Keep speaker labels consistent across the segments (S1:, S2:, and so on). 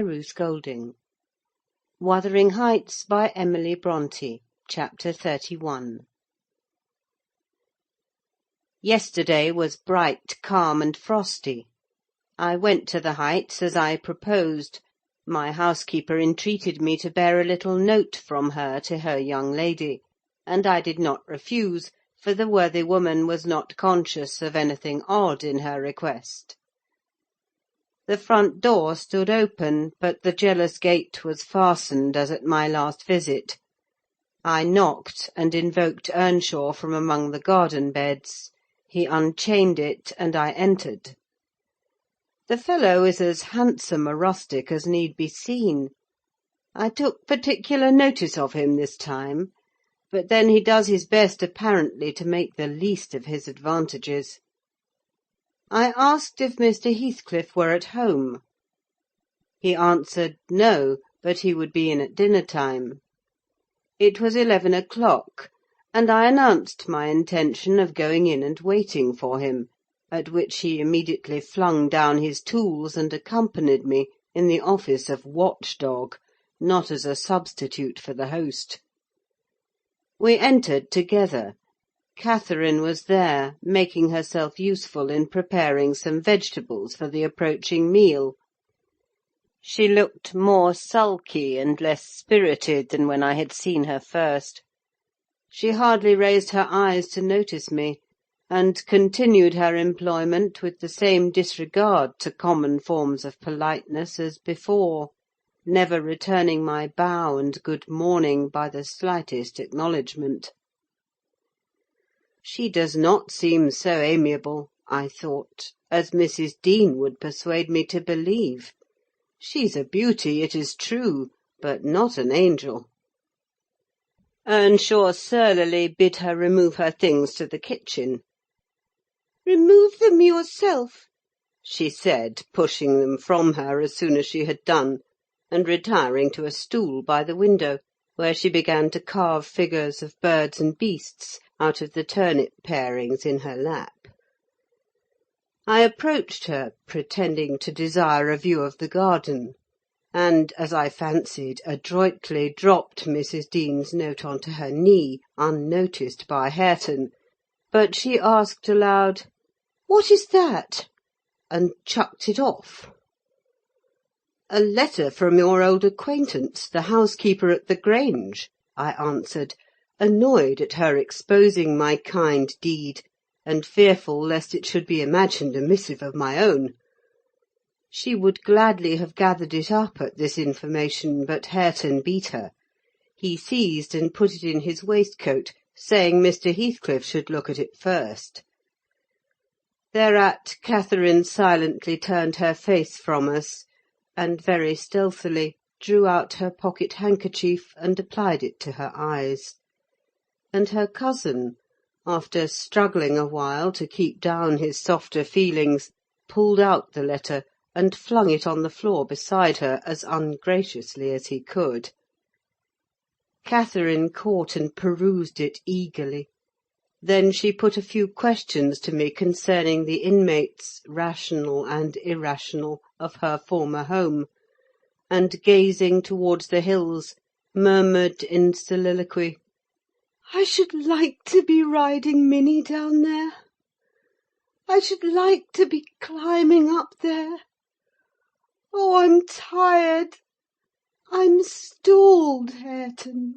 S1: Ruth Golding. Wuthering Heights by Emily Brontë. Chapter 31. Yesterday was bright, calm, and frosty. I went to the Heights as I proposed. My housekeeper entreated me to bear a little note from her to her young lady, and I did not refuse, for the worthy woman was not conscious of anything odd in her request. The front door stood open, but the jealous gate was fastened as at my last visit. I knocked, and invoked Earnshaw from among the garden beds. He unchained it, and I entered. The fellow is as handsome a rustic as need be seen. I took particular notice of him this time, but then he does his best apparently to make the least of his advantages. I asked if Mr. Heathcliff were at home. He answered no, but he would be in at dinner-time. It was 11 o'clock, and I announced my intention of going in and waiting for him, at which he immediately flung down his tools and accompanied me in the office of watch-dog, not as a substitute for the host. We entered together. Catherine was there, making herself useful in preparing some vegetables for the approaching meal. She looked more sulky and less spirited than when I had seen her first. She hardly raised her eyes to notice me, and continued her employment with the same disregard to common forms of politeness as before, never returning my bow and good morning by the slightest acknowledgment. She does not seem so amiable, I thought, as Mrs. Dean would persuade me to believe. She's a beauty, it is true, but not an angel. Earnshaw surlily bid her remove her things to the kitchen. "Remove them yourself," she said, pushing them from her as soon as she had done, and retiring to a stool by the window, where she began to carve figures of birds and beasts out of the turnip parings in her lap. I approached her, pretending to desire a view of the garden, and, as I fancied, adroitly dropped Mrs. Dean's note on to her knee, unnoticed by Hareton; but she asked aloud, "What is that?" and chucked it off. "A letter from your old acquaintance, the housekeeper at the Grange," I answered, annoyed at her exposing my kind deed, and fearful lest it should be imagined a missive of my own. She would gladly have gathered it up at this information, but Hareton beat her. He seized and put it in his waistcoat, saying Mr. Heathcliff should look at it first. Thereat Catherine silently turned her face from us, and very stealthily drew out her pocket-handkerchief and applied it to her eyes; and her cousin, after struggling a while to keep down his softer feelings, pulled out the letter, and flung it on the floor beside her as ungraciously as he could. Catherine caught and perused it eagerly. Then she put a few questions to me concerning the inmates, rational and irrational, of her former home, and, gazing towards the hills, murmured in soliloquy, "I should like to be riding Minnie down there. I should like to be climbing up there. Oh, I'm tired. I'm stalled, Hareton."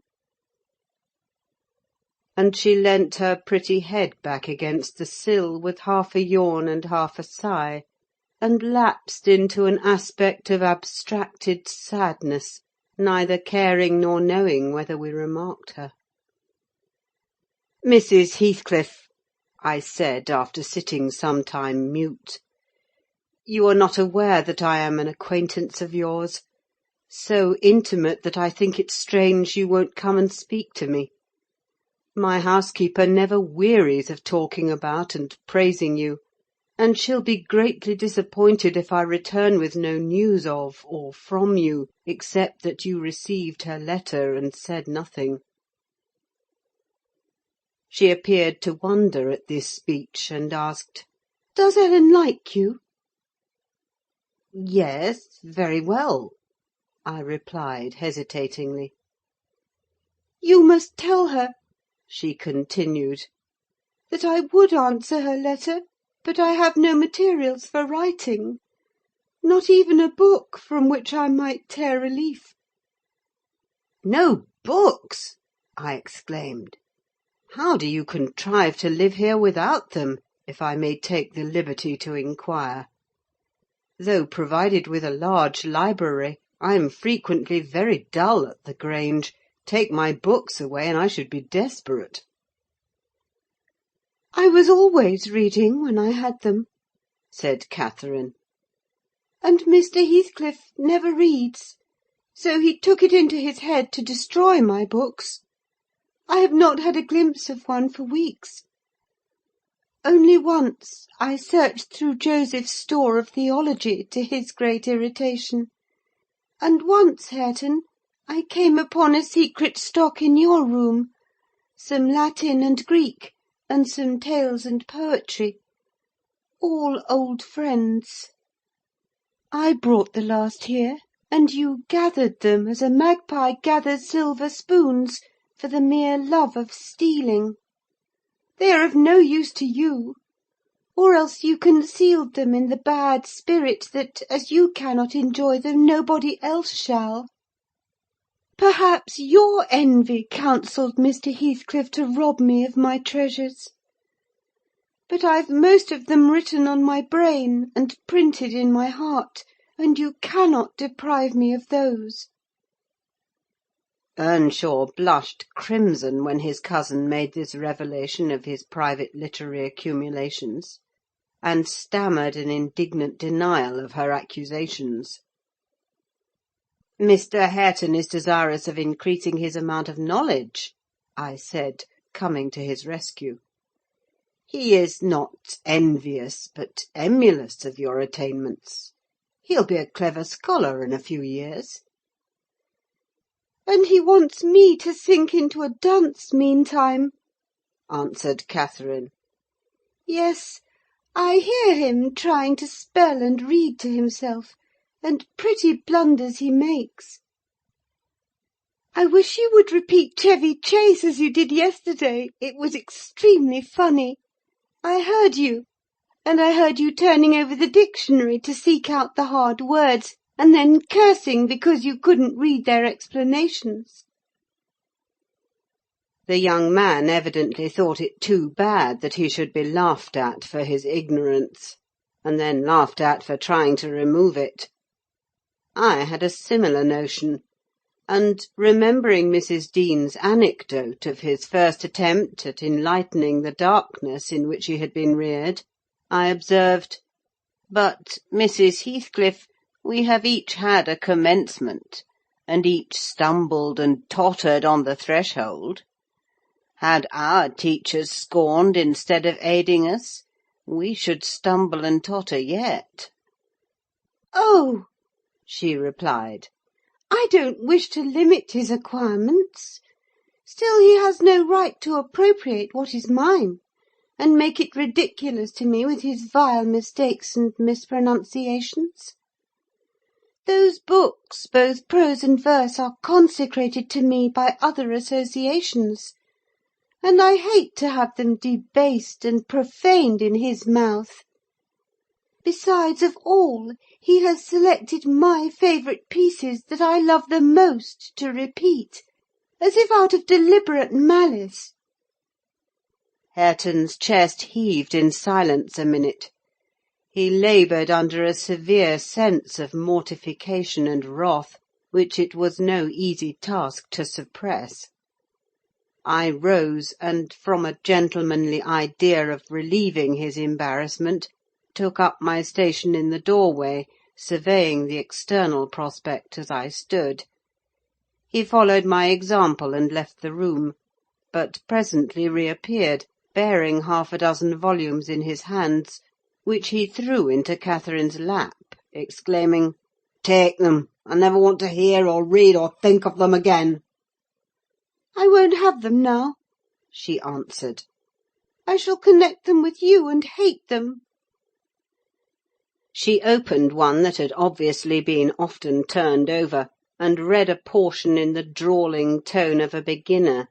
S1: And she leant her pretty head back against the sill, with half a yawn and half a sigh, and lapsed into an aspect of abstracted sadness, neither caring nor knowing whether we remarked her. "Mrs. Heathcliff," I said, after sitting some time mute, "you are not aware that I am an acquaintance of yours, so intimate that I think it strange you won't come and speak to me. My housekeeper never wearies of talking about and praising you, and she'll be greatly disappointed if I return with no news of or from you, except that you received her letter and said nothing." She appeared to wonder at this speech, and asked, "Does Ellen like you?" "Yes, very well," I replied hesitatingly.
S2: "You must tell her," she continued, "that I would answer her letter, but I have no materials for writing. Not even a book from which I might tear a leaf."
S1: "No books!" I exclaimed. "How do you contrive to live here without them, if I may take the liberty to inquire? Though provided with a large library, I am frequently very dull at the Grange. Take my books away, and I should be desperate."
S2: "I was always reading when I had them,"
S1: said Catherine.
S2: "and Mr. Heathcliff never reads, so he took it into his head to destroy my books. I have not had a glimpse of one for weeks. Only once I searched through Joseph's store of theology, to his great irritation; and once, Hareton, I came upon a secret stock in your room: some Latin and Greek, and some tales and poetry: all old friends. I brought the last here, and you gathered them as a magpie gathers silver spoons, for the mere love of stealing. They are of no use to you; or else you concealed them in the bad spirit that, as you cannot enjoy them, nobody else shall. Perhaps your envy counselled Mr. Heathcliff to rob me of my treasures. But I've most of them written on my brain, and printed in my heart, and you cannot deprive me of those."
S1: Earnshaw blushed crimson when his cousin made this revelation of his private literary accumulations, and stammered an indignant denial of her accusations. "Mr. Hareton is desirous of increasing his amount of knowledge," I said, coming to his rescue. "He is not envious, but emulous of your attainments. He'll be a clever scholar in a few years."
S2: "And he wants me to sink into a dunce meantime," answered Catherine. "Yes, I hear him trying to spell and read to himself, and pretty blunders he makes. I wish you would repeat Chevy Chase as you did yesterday: it was extremely funny. I heard you, and I heard you turning over the dictionary to seek out the hard words, and then cursing because you couldn't read their explanations."
S1: The young man evidently thought it too bad that he should be laughed at for his ignorance, and then laughed at for trying to remove it. I had a similar notion, and, remembering Mrs. Dean's anecdote of his first attempt at enlightening the darkness in which he had been reared, I observed, "But, Mrs. Heathcliff, we have each had a commencement, and each stumbled and tottered on the threshold. Had our teachers scorned instead of aiding us, we should stumble and totter yet."
S2: "Oh," she replied, "I don't wish to limit his acquirements. Still he has no right to appropriate what is mine, and make it ridiculous to me with his vile mistakes and mispronunciations. Those books, both prose and verse, are consecrated to me by other associations, and I hate to have them debased and profaned in his mouth. Besides, of all, he has selected my favourite pieces that I love the most to repeat, as if out of deliberate malice."
S1: Hareton's chest heaved in silence a minute. He laboured under a severe sense of mortification and wrath, which it was no easy task to suppress. I rose, and, from a gentlemanly idea of relieving his embarrassment, took up my station in the doorway, surveying the external prospect as I stood. He followed my example and left the room, but presently reappeared, bearing half a dozen volumes in his hands, which he threw into Catherine's lap, exclaiming, "Take them! I never want to hear or read or think of them again."
S2: "I won't have them now," she answered. "I shall connect them with you, and hate them."
S1: She opened one that had obviously been often turned over, and read a portion in the drawling tone of a beginner,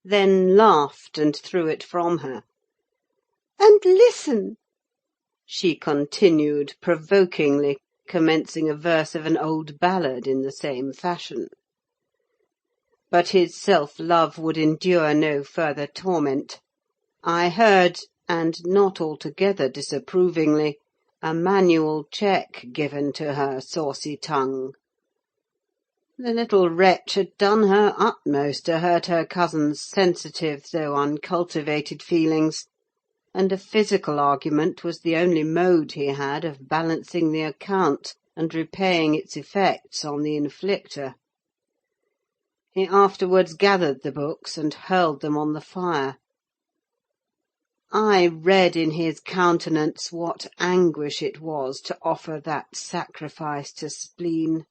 S1: then laughed and threw it from her.
S2: "And listen,"
S1: she continued provokingly, commencing a verse of an old ballad in the same fashion. But his self-love would endure no further torment. I heard, and not altogether disapprovingly, a manual check given to her saucy tongue. The little wretch had done her utmost to hurt her cousin's sensitive though uncultivated feelings, and a physical argument was the only mode he had of balancing the account and repaying its effects on the inflictor. He afterwards gathered the books and hurled them on the fire. I read in his countenance what anguish it was to offer that sacrifice to spleen.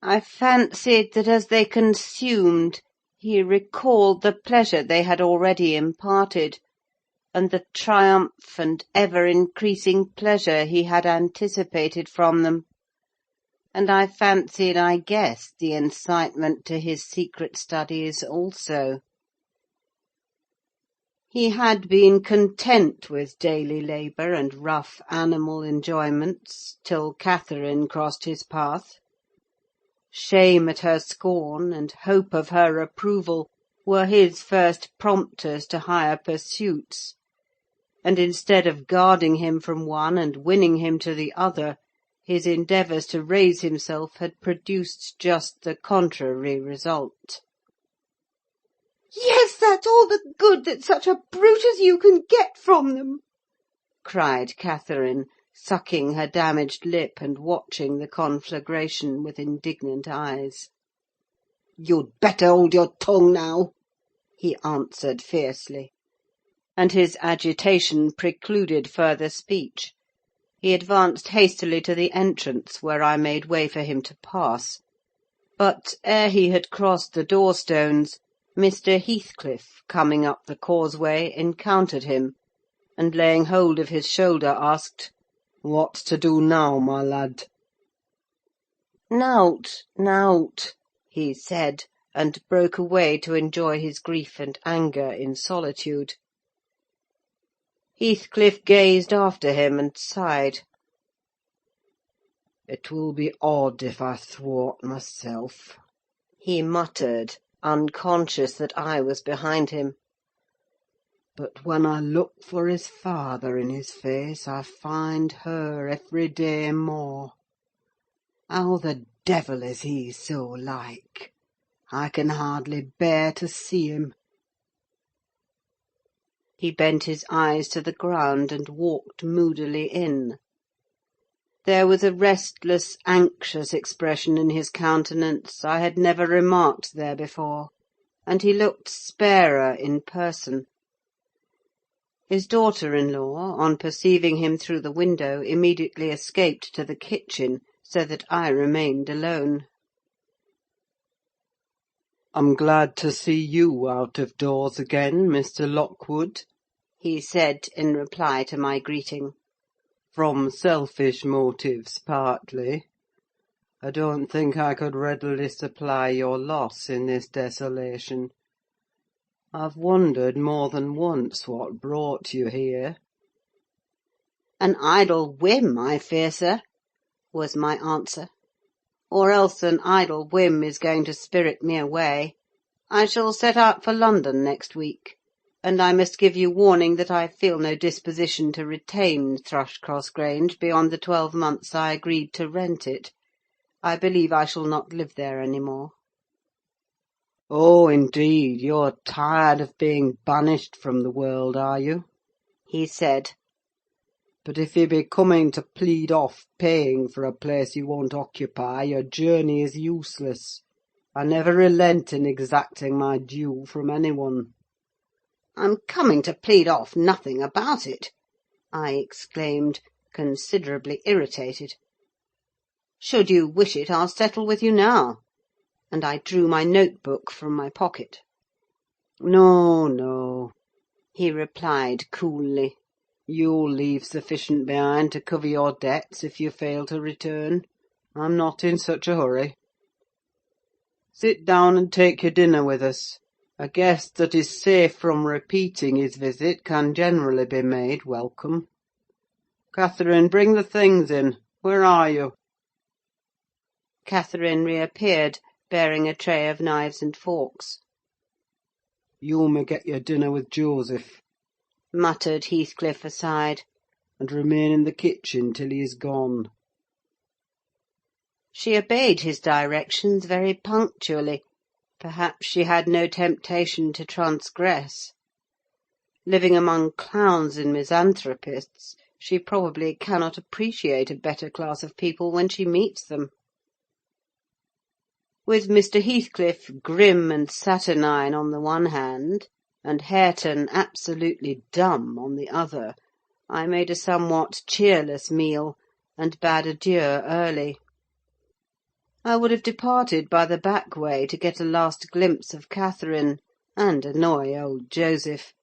S1: I fancied that as they consumed, he recalled the pleasure they had already imparted, and the triumph and ever-increasing pleasure he had anticipated from them, and I fancied I guessed the incitement to his secret studies also. He had been content with daily labour and rough animal enjoyments, till Catherine crossed his path. Shame at her scorn, and hope of her approval, were his first prompters to higher pursuits; and instead of guarding him from one and winning him to the other, his endeavours to raise himself had produced just the contrary result.
S2: "Yes, that's all the good that such a brute as you can get from them!"
S1: cried Catherine, sucking her damaged lip and watching the conflagration with indignant eyes.
S2: "You'd better hold your tongue now,"
S1: he answered fiercely; and his agitation precluded further speech. He advanced hastily to the entrance, where I made way for him to pass; but, ere he had crossed the door-stones, Mr. Heathcliff, coming up the causeway, encountered him, and laying hold of his shoulder, asked, "What's to do now, my lad?" "Naught, naught," he said, and broke away to enjoy his grief and anger in solitude. Heathcliff gazed after him and sighed. "It will be odd if I thwart myself," he muttered, unconscious that I was behind him. "But when I look for his father in his face, I find her every day more. How the devil is he so like? I can hardly bear to see him." He bent his eyes to the ground and walked moodily in. There was a restless, anxious expression in his countenance I had never remarked there before, and he looked sparer in person. His daughter-in-law, on perceiving him through the window, immediately escaped to the kitchen, so that I remained alone. "I'm glad to see you out of doors again, Mr. Lockwood," he said, in reply to my greeting. "From selfish motives, partly. I don't think I could readily supply your loss in this desolation. I've wondered more than once what brought you here." "An idle whim, I fear, sir," was my answer. "Or else an idle whim is going to spirit me away. I shall set out for London next week, and I must give you warning that I feel no disposition to retain Thrushcross Grange beyond the 12 months I agreed to rent it. I believe I shall not live there any more." "Oh, indeed, you're tired of being banished from the world, are you?" he said. "But if you be coming to plead off paying for a place you won't occupy, your journey is useless. I never relent in exacting my due from any one." "I'm coming to plead off nothing about it," I exclaimed, considerably irritated. "Should you wish it, I'll settle with you now," and I drew my note-book from my pocket. "No, no," he replied coolly. "You'll leave sufficient behind to cover your debts if you fail to return. I'm not in such a hurry.
S3: Sit down and take your dinner with us. A guest that is safe from repeating his visit can generally be made welcome. Catherine, bring the things in. Where are you?
S1: Catherine reappeared, bearing a tray of knives and forks.
S3: You may get your dinner with Joseph,
S1: muttered Heathcliff aside,
S3: and remain in the kitchen till he is gone.
S1: She obeyed his directions very punctually. Perhaps she had no temptation to transgress. Living among clowns and misanthropists, she probably cannot appreciate a better class of people when she meets them. With Mr. Heathcliff grim and saturnine on the one hand, and Hareton absolutely dumb on the other, I made a somewhat cheerless meal, and bade adieu early. I would have departed by the back way to get a last glimpse of Catherine, and annoy old Joseph;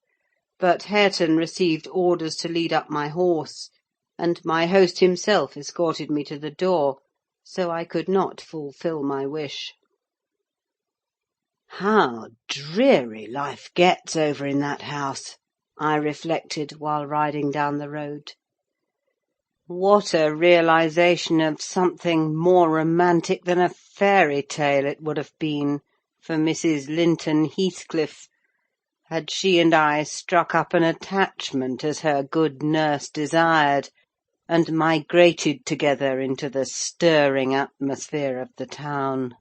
S1: but Hareton received orders to lead up my horse, and my host himself escorted me to the door, so I could not fulfil my wish. How dreary life gets over in that house, I reflected while riding down the road. What a realisation of something more romantic than a fairy tale it would have been for Mrs. Linton Heathcliff, had she and I struck up an attachment as her good nurse desired, and migrated together into the stirring atmosphere of the town.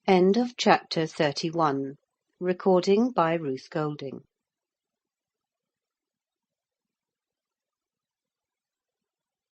S1: End of chapter 31. Recording by Ruth Golding.